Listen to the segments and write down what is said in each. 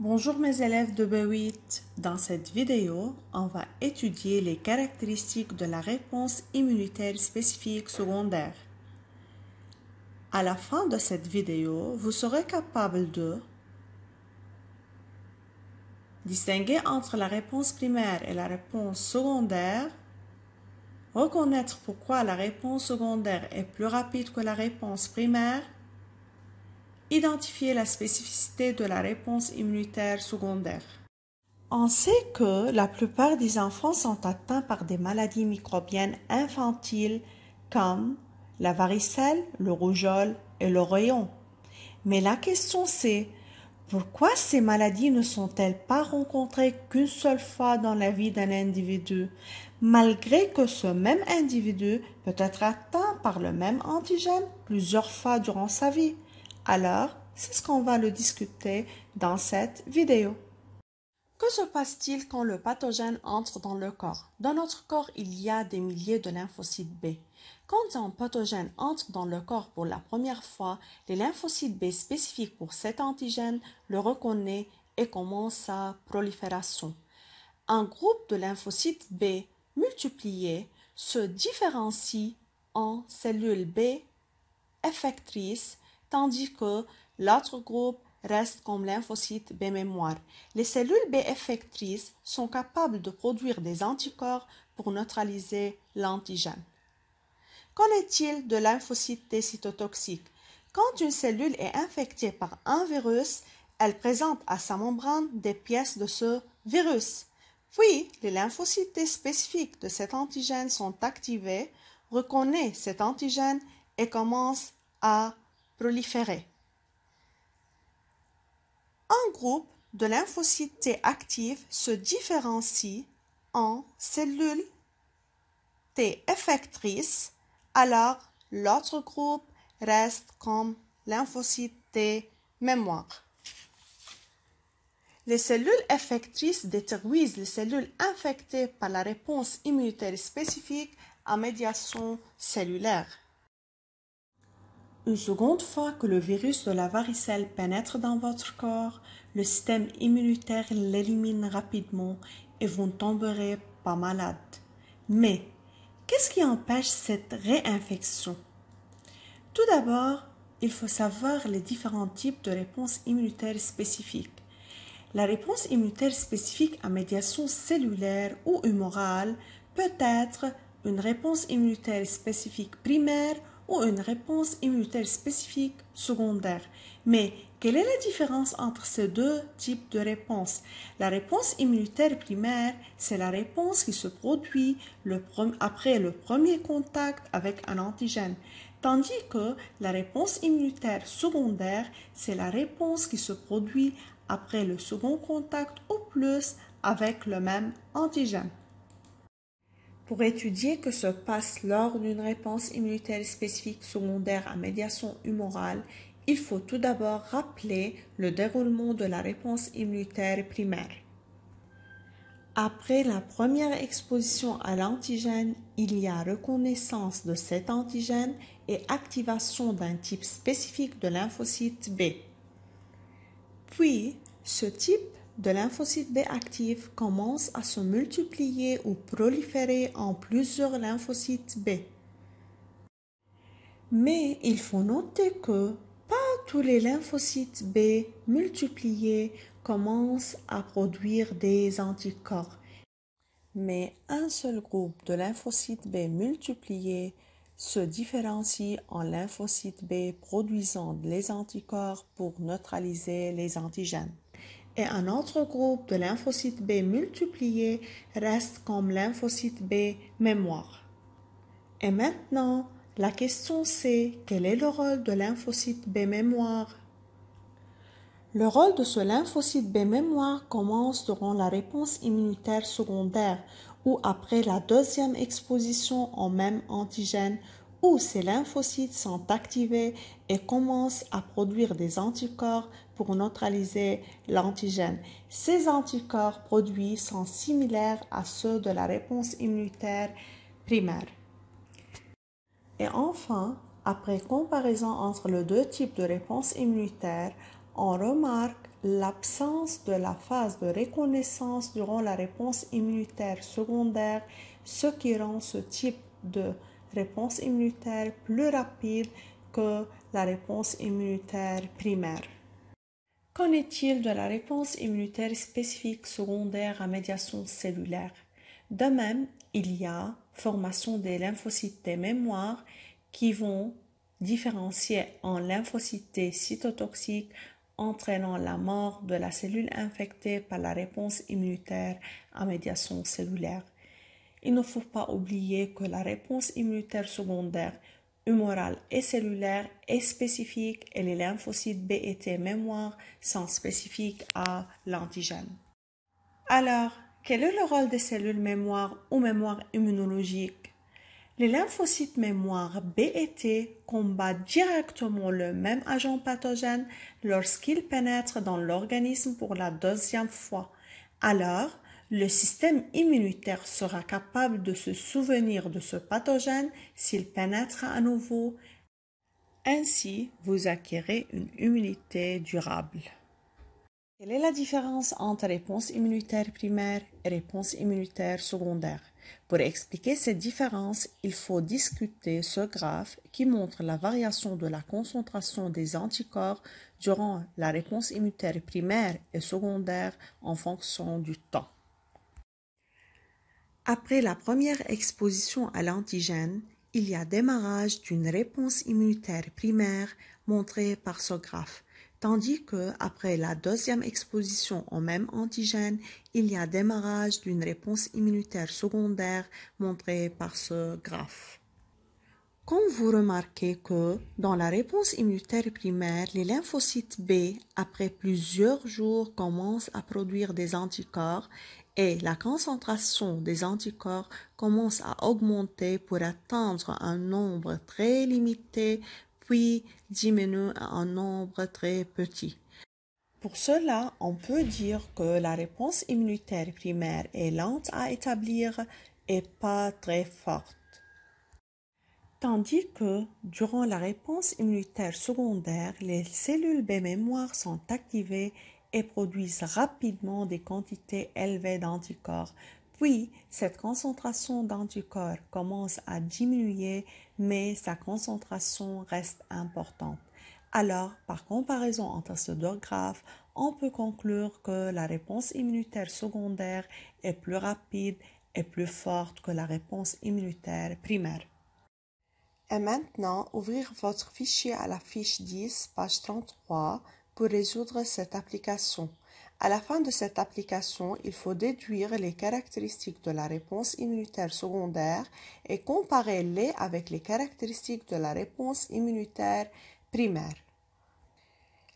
Bonjour mes élèves de B8. Dans cette vidéo, on va étudier les caractéristiques de la réponse immunitaire spécifique secondaire. À la fin de cette vidéo, vous serez capable de distinguer entre la réponse primaire et la réponse secondaire, reconnaître pourquoi la réponse secondaire est plus rapide que la réponse primaire, identifier la spécificité de la réponse immunitaire secondaire. On sait que la plupart des enfants sont atteints par des maladies microbiennes infantiles comme la varicelle, le rougeole et le rayon. Mais la question c'est, pourquoi ces maladies ne sont-elles pas rencontrées qu'une seule fois dans la vie d'un individu, malgré que ce même individu peut être atteint par le même antigène plusieurs fois durant sa vie? Alors, c'est ce qu'on va le discuter dans cette vidéo. Que se passe-t-il quand le pathogène entre dans le corps? Dans notre corps, il y a des milliers de lymphocytes B. Quand un pathogène entre dans le corps pour la première fois, les lymphocytes B spécifiques pour cet antigène le reconnaissent et commence sa prolifération. Un groupe de lymphocytes B multipliés se différencie en cellules B effectrices, tandis que l'autre groupe reste comme lymphocytes B mémoire. Les cellules B effectrices sont capables de produire des anticorps pour neutraliser l'antigène. Qu'en est-il de lymphocytes T cytotoxiques? Quand une cellule est infectée par un virus, elle présente à sa membrane des pièces de ce virus. Puis, les lymphocytes T spécifiques de cet antigène sont activés, reconnaissent cet antigène et commencent à proliférer. Un groupe de lymphocytes T actifs se différencie en cellules T effectrices, alors l'autre groupe reste comme lymphocytes T mémoire. Les cellules effectrices détruisent les cellules infectées par la réponse immunitaire spécifique à médiation cellulaire. Une seconde fois que le virus de la varicelle pénètre dans votre corps, le système immunitaire l'élimine rapidement et vous ne tomberez pas malade. Mais, qu'est-ce qui empêche cette réinfection? Tout d'abord, il faut savoir les différents types de réponses immunitaires spécifiques. La réponse immunitaire spécifique à médiation cellulaire ou humorale peut être une réponse immunitaire spécifique primaire ou une réponse immunitaire spécifique secondaire. Mais quelle est la différence entre ces deux types de réponses? La réponse immunitaire primaire, c'est la réponse qui se produit après le premier contact avec un antigène, tandis que la réponse immunitaire secondaire, c'est la réponse qui se produit après le second contact ou plus avec le même antigène. Pour étudier ce que se passe lors d'une réponse immunitaire spécifique secondaire à médiation humorale, il faut tout d'abord rappeler le déroulement de la réponse immunitaire primaire. Après la première exposition à l'antigène, il y a reconnaissance de cet antigène et activation d'un type spécifique de lymphocyte B. Puis, ce type de lymphocytes B actifs commence à se multiplier ou proliférer en plusieurs lymphocytes B. Mais il faut noter que pas tous les lymphocytes B multipliés commencent à produire des anticorps. Mais un seul groupe de lymphocytes B multipliés se différencie en lymphocytes B produisant les anticorps pour neutraliser les antigènes. Et un autre groupe de lymphocytes B multipliés reste comme lymphocytes B mémoire. Et maintenant, la question c'est quel est le rôle de lymphocyte B mémoire? Le rôle de ce lymphocyte B mémoire commence durant la réponse immunitaire secondaire ou après la deuxième exposition au même antigène où ces lymphocytes sont activés et commencent à produire des anticorps pour neutraliser l'antigène. Ces anticorps produits sont similaires à ceux de la réponse immunitaire primaire. Et enfin, après comparaison entre les deux types de réponses immunitaires, on remarque l'absence de la phase de reconnaissance durant la réponse immunitaire secondaire, ce qui rend ce type de réponse immunitaire plus rapide que la réponse immunitaire primaire. Qu'en est-il de la réponse immunitaire spécifique secondaire à médiation cellulaire? De même, il y a formation des lymphocytes T mémoire qui vont différencier en lymphocytes T cytotoxiques entraînant la mort de la cellule infectée par la réponse immunitaire à médiation cellulaire. Il ne faut pas oublier que la réponse immunitaire secondaire humorale et cellulaire est spécifique et les lymphocytes B et T mémoire sont spécifiques à l'antigène. Alors, quel est le rôle des cellules mémoire ou mémoire immunologique? Les lymphocytes mémoire B et T combattent directement le même agent pathogène lorsqu'il pénètre dans l'organisme pour la deuxième fois. Alors, le système immunitaire sera capable de se souvenir de ce pathogène s'il pénètre à nouveau. Ainsi, vous acquérez une immunité durable. Quelle est la différence entre réponse immunitaire primaire et réponse immunitaire secondaire? Pour expliquer cette différence, il faut discuter ce graphe qui montre la variation de la concentration des anticorps durant la réponse immunitaire primaire et secondaire en fonction du temps. Après la première exposition à l'antigène, il y a démarrage d'une réponse immunitaire primaire montrée par ce graphe, tandis que après la deuxième exposition au même antigène, il y a démarrage d'une réponse immunitaire secondaire montrée par ce graphe. Comme vous remarquez que dans la réponse immunitaire primaire, les lymphocytes B, après plusieurs jours, commencent à produire des anticorps et la concentration des anticorps commence à augmenter pour atteindre un nombre très limité, puis diminue à un nombre très petit. Pour cela, on peut dire que la réponse immunitaire primaire est lente à établir et pas très forte. Tandis que, durant la réponse immunitaire secondaire, les cellules B mémoire sont activées et produisent rapidement des quantités élevées d'anticorps. Puis, cette concentration d'anticorps commence à diminuer, mais sa concentration reste importante. Alors, par comparaison entre ces deux graphes, on peut conclure que la réponse immunitaire secondaire est plus rapide et plus forte que la réponse immunitaire primaire. Et maintenant, ouvrir votre fichier à la fiche 10, page 33, pour résoudre cette application. À la fin de cette application, il faut déduire les caractéristiques de la réponse immunitaire secondaire et comparer-les avec les caractéristiques de la réponse immunitaire primaire.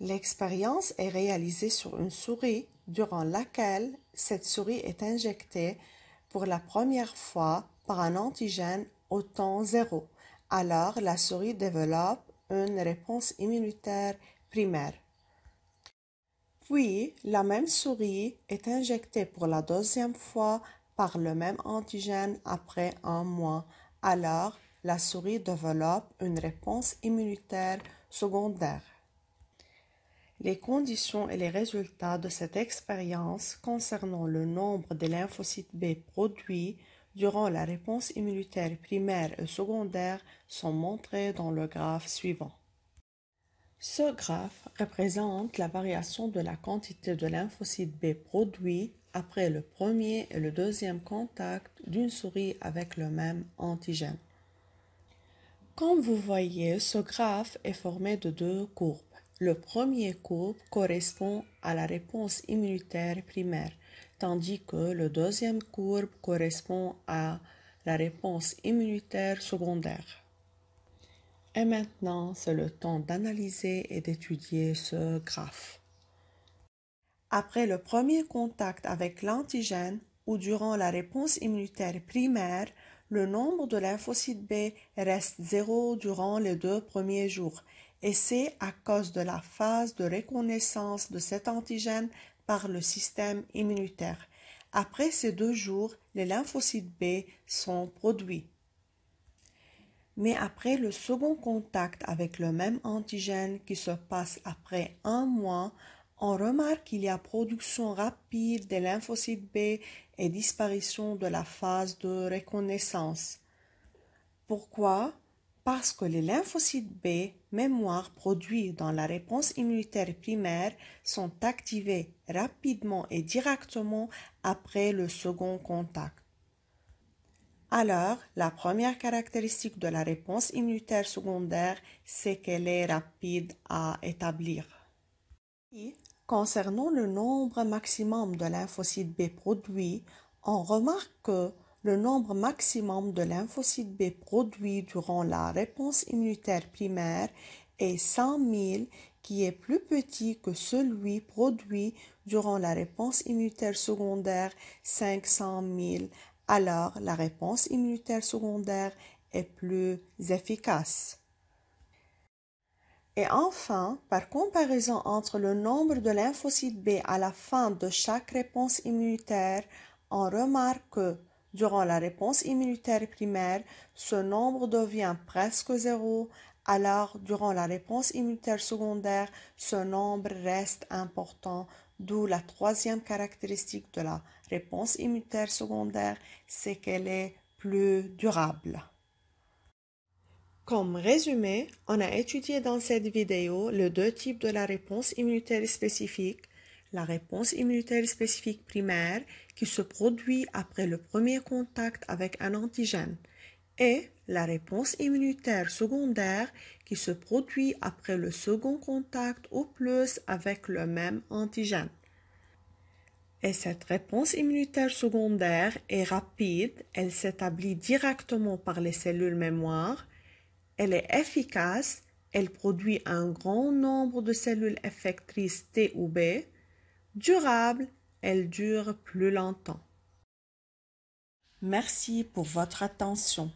L'expérience est réalisée sur une souris durant laquelle cette souris est injectée pour la première fois par un antigène au temps 0. Alors, la souris développe une réponse immunitaire primaire. Puis, la même souris est injectée pour la deuxième fois par le même antigène après un mois. Alors, la souris développe une réponse immunitaire secondaire. Les conditions et les résultats de cette expérience concernant le nombre de lymphocytes B produits durant la réponse immunitaire primaire et secondaire sont montrés dans le graphe suivant. Ce graphe représente la variation de la quantité de lymphocytes B produits après le premier et le deuxième contact d'une souris avec le même antigène. Comme vous voyez, ce graphe est formé de deux courbes. Le premier courbe correspond à la réponse immunitaire primaire, tandis que le deuxième courbe correspond à la réponse immunitaire secondaire. Et maintenant, c'est le temps d'analyser et d'étudier ce graphe. Après le premier contact avec l'antigène ou durant la réponse immunitaire primaire, le nombre de lymphocytes B reste 0 durant les 2 premiers jours, et c'est à cause de la phase de reconnaissance de cet antigène par le système immunitaire. Après ces 2 jours, les lymphocytes B sont produits. Mais après le second contact avec le même antigène qui se passe après un mois, on remarque qu'il y a production rapide des lymphocytes B et disparition de la phase de reconnaissance. Pourquoi? Parce que les lymphocytes B, mémoire produits dans la réponse immunitaire primaire, sont activés rapidement et directement après le second contact. Alors, la première caractéristique de la réponse immunitaire secondaire, c'est qu'elle est rapide à établir. Et concernant le nombre maximum de lymphocytes B produits, on remarque que le nombre maximum de lymphocytes B produits durant la réponse immunitaire primaire est 100 000, qui est plus petit que celui produit durant la réponse immunitaire secondaire 500 000. Alors, la réponse immunitaire secondaire est plus efficace. Et enfin, par comparaison entre le nombre de lymphocytes B à la fin de chaque réponse immunitaire, on remarque que durant la réponse immunitaire primaire, ce nombre devient presque zéro, alors durant la réponse immunitaire secondaire, ce nombre reste important, d'où la troisième caractéristique de la réponse immunitaire secondaire, c'est qu'elle est plus durable. Comme résumé, on a étudié dans cette vidéo les deux types de la réponse immunitaire spécifique, la réponse immunitaire spécifique primaire qui se produit après le premier contact avec un antigène et la réponse immunitaire secondaire qui se produit après le second contact ou plus avec le même antigène. Et cette réponse immunitaire secondaire est rapide, elle s'établit directement par les cellules mémoire. Elle est efficace, elle produit un grand nombre de cellules effectrices T ou B. Durable, elle dure plus longtemps. Merci pour votre attention.